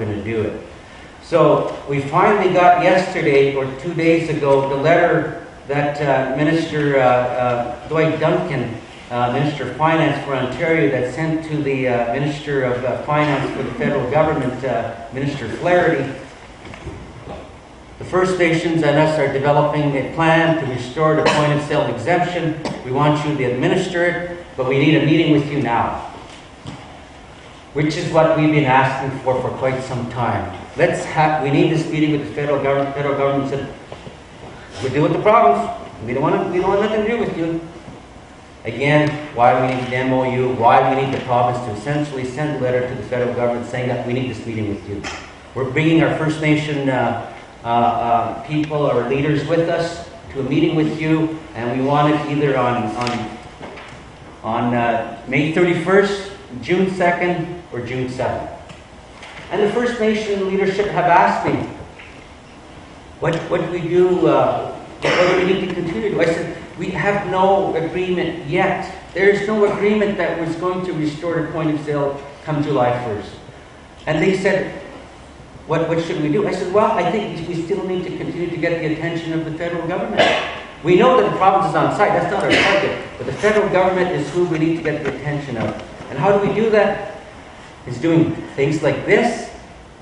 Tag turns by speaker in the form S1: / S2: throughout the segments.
S1: going to do it. So we finally got yesterday, or 2 days ago, the letter that Minister Dwight Duncan, Minister of Finance for Ontario, that sent to the Minister of Finance for the federal government, Minister Flaherty. The First Nations and us are developing a plan to restore the point-of-sale exemption. We want you to administer it, but we need a meeting with you now, which is what we've been asking for quite some time. We need this meeting with the federal government. The federal government said, we deal with the problems. We don't want nothing to do with you. Again, why we need the MOU, why we need the province to essentially send a letter to the federal government saying that we need this meeting with you. We're bringing our First Nation people or leaders with us to a meeting with you, and we want it either on May 31st, June 2nd, or June 7th. And the First Nation leadership have asked me, what do we do, what do we need to continue to do? I said, we have no agreement yet. There is no agreement that was going to restore the point of sale come July 1st. And they said, what should we do? I said, well, I think we still need to continue to get the attention of the federal government. We know that the province is on site, that's not our target, but the federal government is who we need to get the attention of. And how do we do that? It's doing things like this,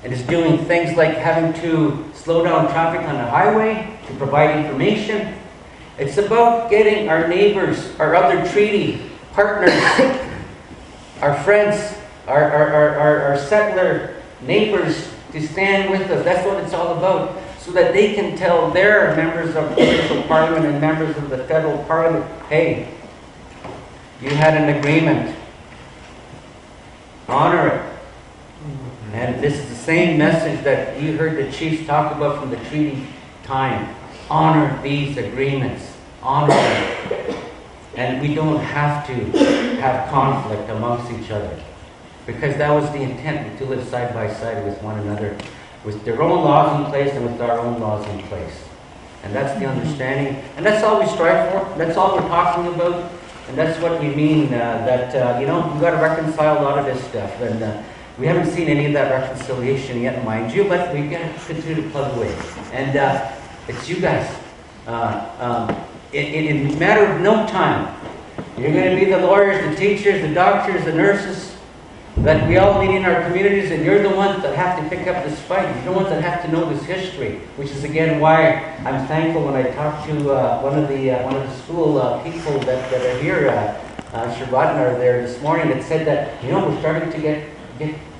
S1: and it's doing things like having to slow down traffic on the highway to provide information. It's about getting our neighbors, our other treaty partners, our friends, our settler neighbors to stand with us. That's what it's all about. So that they can tell their members of the provincial parliament and members of the federal parliament, hey, you had an agreement. Honor it. And this is the same message that you heard the chiefs talk about from the treaty time. Honor these agreements. Honor them. And we don't have to have conflict amongst each other. Because that was the intent, to live side by side with one another, with their own laws in place and with our own laws in place. And that's the understanding. And that's all we strive for. That's all we're talking about. And that's what we mean, that, we've got to reconcile a lot of this stuff. And we haven't seen any of that reconciliation yet, mind you, but we've got to continue to plug away. And it's you guys. In a matter of no time, you're going to be the lawyers, the teachers, the doctors, the nurses, that we all need in our communities, and you're the ones that have to pick up this fight. You're the ones that have to know this history, which is again why I'm thankful when I talked to one of the school people that are here, Sherrodner there this morning, that said that we're starting to get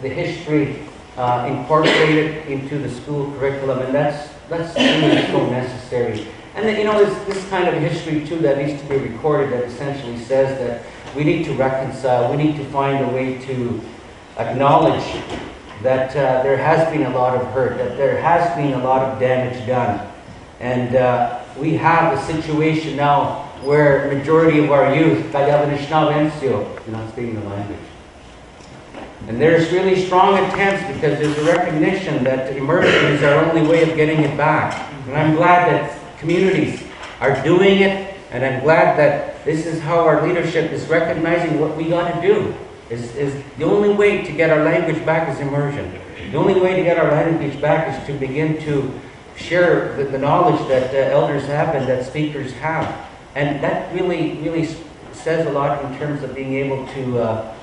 S1: the history incorporated into the school curriculum, and that's really so necessary. And then there's this kind of history too that needs to be recorded that essentially says that we need to reconcile, we need to find a way to acknowledge that there has been a lot of hurt, that there has been a lot of damage done. And we have a situation now where majority of our youth, you're not speaking the language. And there's really strong attempts because there's a recognition that immersion is our only way of getting it back. And I'm glad that communities are doing it, and I'm glad that this is how our leadership is recognizing what we got to do. Is the only way to get our language back is immersion. The only way to get our language back is to begin to share the knowledge that elders have and that speakers have. And that really says a lot in terms of being able to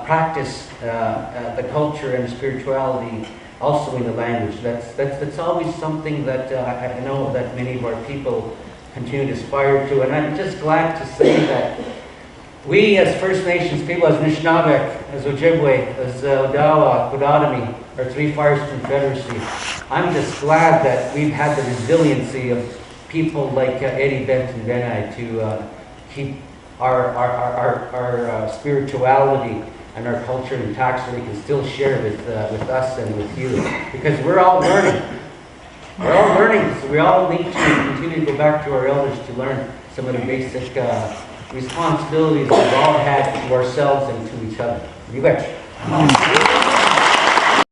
S1: practice the culture and spirituality also in the language. That's always something that I know that many of our people continue to aspire to. And I'm just glad to say that we as First Nations people, as Nishnawbek, as Ojibwe, as Odawa, Potawatomi, our Three Fires Confederacy, I'm just glad that we've had the resiliency of people like Eddie Benton Benai to keep our spirituality and our culture intact so we can still share with us and with you. Because we're all learning. We're all learning, so we all need to continue to go back to our elders to learn some of the basic responsibilities we've all had to ourselves and to each other. You bet.